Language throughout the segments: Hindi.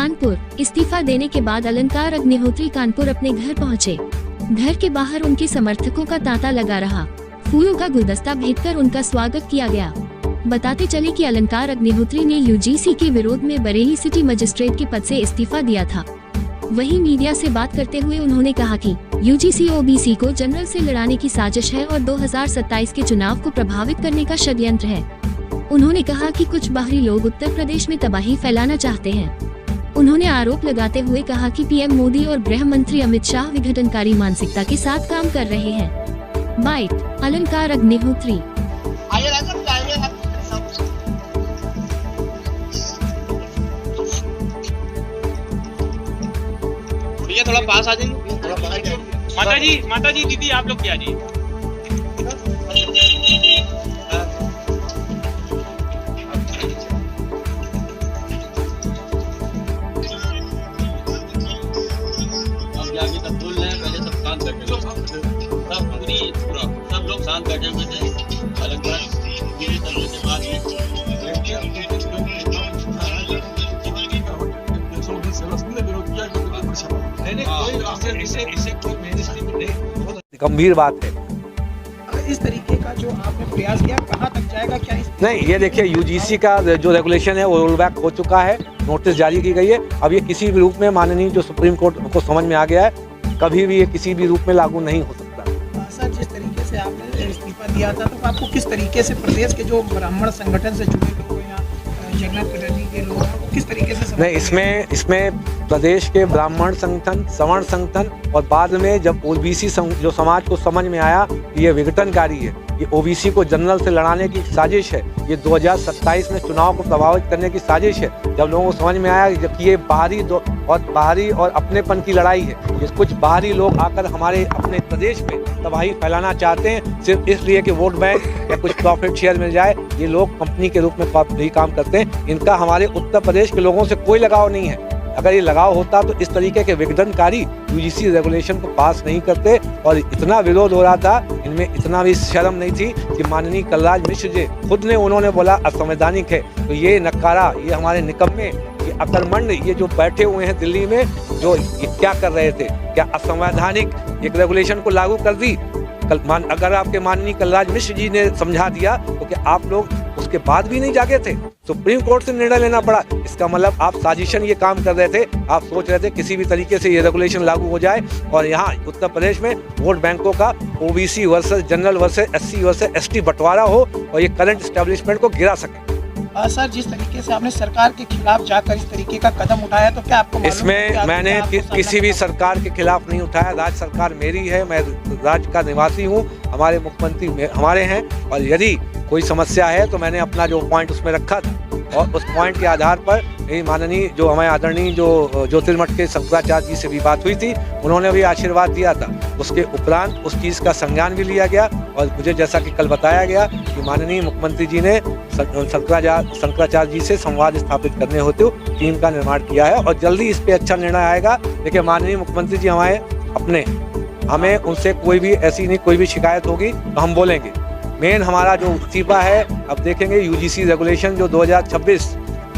कानपुर। इस्तीफा देने के बाद अलंकार अग्निहोत्री कानपुर अपने घर पहुंचे। घर के बाहर उनके समर्थकों का तांता लगा रहा। फूलों का गुलदस्ता भेजकर उनका स्वागत किया गया। बताते चले कि अलंकार अग्निहोत्री ने यूजीसी के विरोध में बरेली सिटी मजिस्ट्रेट के पद से इस्तीफा दिया था। वहीं मीडिया से बात करते हुए उन्होंने कहा कि यूजीसी ओबीसी को जनरल से लड़ाने की साजिश है और 2027 के चुनाव को प्रभावित करने का षड्यंत्र है। उन्होंने कहा कि कुछ बाहरी लोग उत्तर प्रदेश में तबाही फैलाना चाहते हैं। उन्होंने आरोप लगाते हुए कहा कि पीएम मोदी और गृह मंत्री अमित शाह विघटनकारी मानसिकता के साथ काम कर रहे हैं। बाइट अलंकार अग्निहोत्री। थोड़ा पास आ जाइए। माता जी दीदी आप लोग क्या जी। अभी तक बोल रहे हैं, पहले सब शांत बैठे सब लोग शांत बैठे हुए थे। अलंकार धीरे चलने के बाद गंभीर बात है। इस तरीके का जो आपने प्रयास किया कहाँ तक जाएगा, क्या इस नहीं, ये देखिए यूजीसी का जो रेगुलेशन है वो रोल बैक हो चुका है, नोटिस जारी की गई है। अब ये किसी भी रूप में माननीय जो सुप्रीम कोर्ट को समझ में आ गया है, कभी भी ये किसी भी रूप में लागू नहीं हो सकता। सर, जिस तरीके से आपने इस्तीफा दिया था तो आपको किस तरीके से प्रदेश के जो ब्राह्मण संगठन से जुड़े लोग या जगन्नाथ कॉलोनी के लोग हैं, किस तरीके से नहीं, इसमें प्रदेश के ब्राह्मण संगठन, सवर्ण संगठन और बाद में जब ओबीसी जो समाज को समझ में आया कि ये विघटनकारी है, ये ओबीसी को जनरल से लड़ाने की साजिश है, ये 2027 में चुनाव को प्रभावित करने की साजिश है। जब लोगों को समझ में आया कि ये बाहरी और अपनेपन की लड़ाई है, ये कुछ बाहरी लोग आकर हमारे अपने प्रदेश में तबाही फैलाना चाहते हैं सिर्फ इसलिए कि वोट बैंक या कुछ प्रॉफिट शेयर मिल जाए। ये लोग कंपनी के रूप में नहीं काम करते हैं। इनका हमारे उत्तर प्रदेश के लोगों से कोई लगाव नहीं है। अगर ये लगाव होता तो इस तरीके के विघटनकारी यूजीसी रेगुलेशन को पास नहीं करते। और इतना विरोध हो रहा था, इनमें इतना भी शर्म नहीं थी कि माननीय कलराज मिश्र जी खुद ने उन्होंने बोला असंवैधानिक है। तो ये नकारा, ये हमारे निकम्मे, ये अकलमंड, ये जो बैठे हुए हैं दिल्ली में, जो ये क्या कर रहे थे, क्या असंवैधानिक एक रेगुलेशन को लागू कर दी। अगर आपके माननीय कलराज मिश्र जी ने समझा दिया तो क्या आप लोग उसके बाद भी नहीं जागे थे? सुप्रीम कोर्ट से निर्णय लेना पड़ा। इसका मतलब आप साजिशन ये काम कर रहे थे। आप सोच रहे थे किसी भी तरीके से ये रेगुलेशन लागू हो जाए और यहाँ उत्तर प्रदेश में वोट बैंकों का OBC versus general versus SC versus ST बंटवारा हो और ये करंट एस्टेब्लिशमेंट को गिरा सके। सर, जिस तरीके से आपने सरकार के खिलाफ जाकर इस तरीके का कदम उठाया तो क्या आपको इसमें मैंने किसी भी सरकार के खिलाफ नहीं उठाया। राज्य सरकार मेरी है, मैं राज्य का निवासी हूँ, हमारे मुख्यमंत्री हमारे हैं और यदि कोई समस्या है तो मैंने अपना जो पॉइंट उसमें रखा था और उस पॉइंट के आधार पर माननीय जो हमारे आदरणीय जो ज्योतिर्मठ के शंकराचार्य जी से भी बात हुई थी, उन्होंने भी आशीर्वाद दिया था। उसके उपरांत उस चीज़ का संज्ञान भी लिया गया और मुझे जैसा कि कल बताया गया कि माननीय मुख्यमंत्री जी ने शंकराचार्य जी से संवाद स्थापित करने होते टीम का निर्माण किया है और जल्दी इस पर अच्छा निर्णय आएगा। देखिए, माननीय मुख्यमंत्री जी हमें उनसे कोई भी ऐसी नहीं कोई भी शिकायत होगी तो हम बोलेंगे। मेन हमारा जो इस्तीफा है, अब देखेंगे यूजीसी रेगुलेशन जो 2026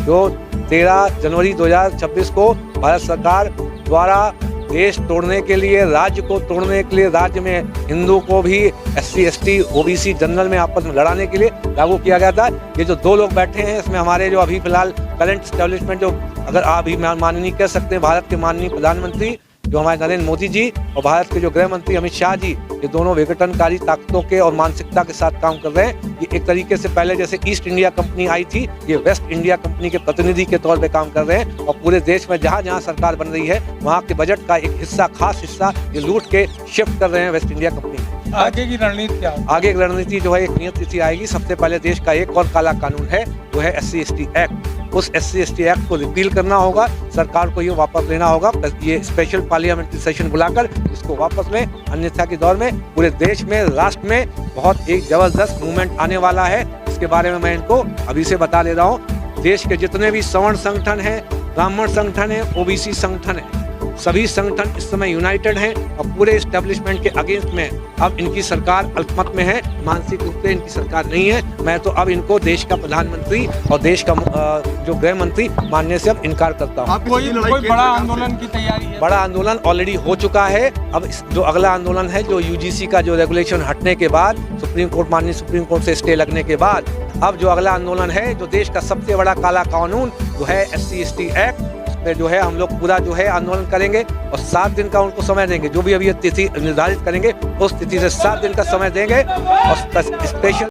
जो 13 जनवरी 2026 को भारत सरकार द्वारा देश तोड़ने के लिए, राज्य को तोड़ने के लिए, राज्य में हिंदू को भी एससी एसटी ओबीसी जनरल में आपस में लड़ाने के लिए लागू किया गया था। ये जो दो लोग बैठे हैं इसमें हमारे जो अभी फिलहाल करंट एस्टेब्लिशमेंट जो अगर अभी माननीय कह सकते हैं भारत के माननीय प्रधानमंत्री जो हमारे नरेंद्र मोदी जी और भारत के जो गृह मंत्री अमित शाह जी, ये दोनों विघटनकारी ताकतों के और मानसिकता के साथ काम कर रहे हैं। ये एक तरीके से पहले जैसे ईस्ट इंडिया कंपनी आई थी, ये वेस्ट इंडिया कंपनी के प्रतिनिधि के तौर पे काम कर रहे हैं और पूरे देश में जहाँ जहाँ सरकार बन रही है वहाँ के बजट का एक हिस्सा, खास हिस्सा ये लूट के शिफ्ट कर रहे हैं वेस्ट इंडिया कंपनी। आगे की रणनीति क्या? आगे की रणनीति जो है एक नियत तिथि आएगी। सबसे पहले देश का एक और काला कानून है, वो है SC/ST एक्ट। उस SC/ST एक्ट को रिपील करना होगा, सरकार को ये वापस लेना होगा। ये स्पेशल पार्लियामेंट्री सेशन बुलाकर इसको वापस लें, अन्यथा के दौर में पूरे देश में, राष्ट्र में बहुत एक जबरदस्त मूवमेंट आने वाला है। इसके बारे में मैं इनको अभी से बता दे रहा हूँ। देश के जितने भी सवर्ण संगठन हैं, ब्राह्मण संगठन है, ओबीसी संगठन है, सभी संगठन इस समय यूनाइटेड हैं और पूरे एस्टेब्लिशमेंट के अगेंस्ट में अब इनकी सरकार अल्पमत में है, मानसिक रूप से इनकी सरकार नहीं है। मैं तो अब इनको देश का प्रधानमंत्री और देश का जो गृह मंत्री मानने से अब इनकार करता हूँ। कोई बड़ा आंदोलन की तैयारी है? बड़ा आंदोलन ऑलरेडी हो चुका है। अब जो अगला आंदोलन है, जो यूजीसी का जो रेगुलेशन हटने के बाद, माननीय सुप्रीम कोर्ट से स्टे लगने के बाद, अब जो अगला आंदोलन है, जो देश का सबसे बड़ा काला कानून जो है SC/ST एक्ट, उसमें जो है हम लोग पूरा जो है आंदोलन करेंगे और 7 दिन का उनको समय देंगे। जो भी अभी तिथि निर्धारित करेंगे उस तिथि से 7 दिन का समय देंगे और स्पेशल